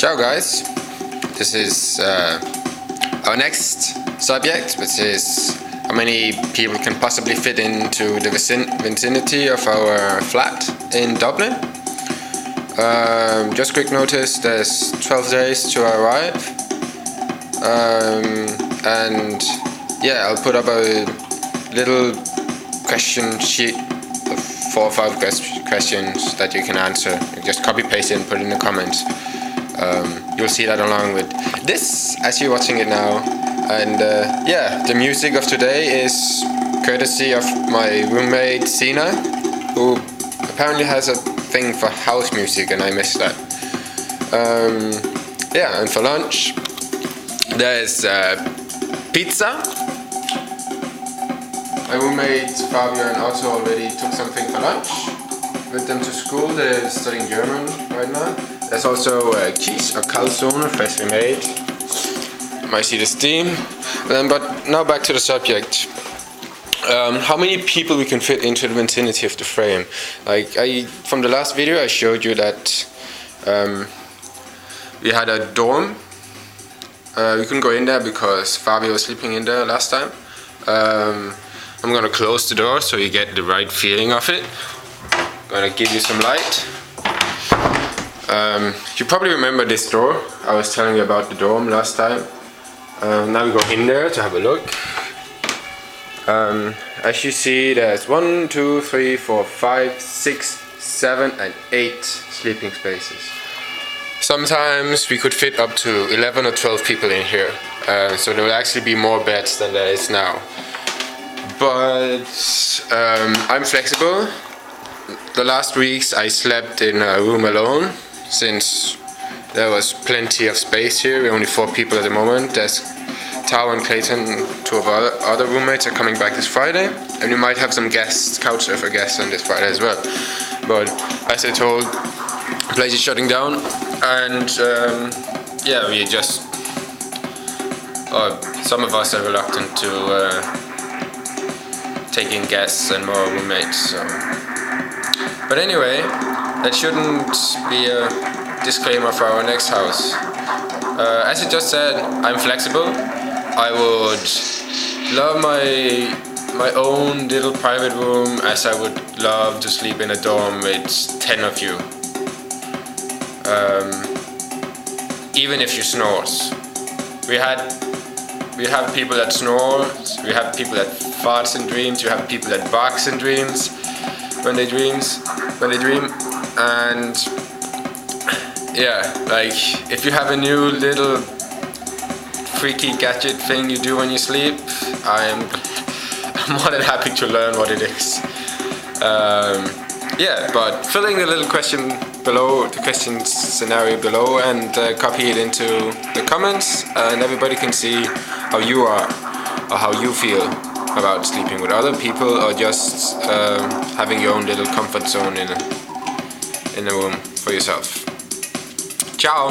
Ciao guys, this is our next subject, which is how many people can possibly fit into the vicinity of our flat in Dublin. Just quick notice, there's 12 days to arrive, and yeah, I'll put up a little question sheet of 4 or 5 questions that you can answer. Just copy paste it and put it in the comments. You'll see that along with this as you're watching it now. And yeah, the music of today is courtesy of my roommate Sina, who apparently has a thing for house music, and I miss that. Yeah, and for lunch there's pizza. My roommates Fabio and Otto already took something for lunch with them to school. They're studying German right now. There's also quiche or calzone, freshly made. You might see the steam. But now back to the subject. How many people we can fit into the vicinity of the frame? From the last video I showed you that we had a dorm. We couldn't go in there because Fabio was sleeping in there last time. I'm gonna close the door so you get the right feeling of it. I'm gonna give you some light. You probably remember this door. I was telling you about the dorm last time. Now we go in there to have a look. As you see, there's 1, 2, 3, 4, 5, 6, 7 and 8 sleeping spaces. Sometimes we could fit up to 11 or 12 people in here, so there will actually be more beds than there is now. But I'm flexible. The last weeks I slept in a room alone, since there was plenty of space here. We're only 4 people at the moment. There's Tao and Clayton, 2 of our other roommates, are coming back this Friday, and we might have some guests, couch surfer guests, on this Friday as well. But as I told, the place is shutting down, and yeah, we just some of us are reluctant to take in guests and more roommates. So. But anyway, that shouldn't be a disclaimer for our next house. As I just said, I'm flexible. I would love my own little private room as I would love to sleep in a dorm with 10 of you. Even if you snores. We have people that snore, we have people that farts in dreams, you have people that barks in dreams when they dream, and yeah, if you have a new little freaky gadget thing you do when you sleep, I'm more than happy to learn what it is. Yeah, but fill in the little question below, the question scenario below, and copy it into the comments, and everybody can see how you are or how you feel about sleeping with other people, or just having your own little comfort zone in a room for yourself. Ciao!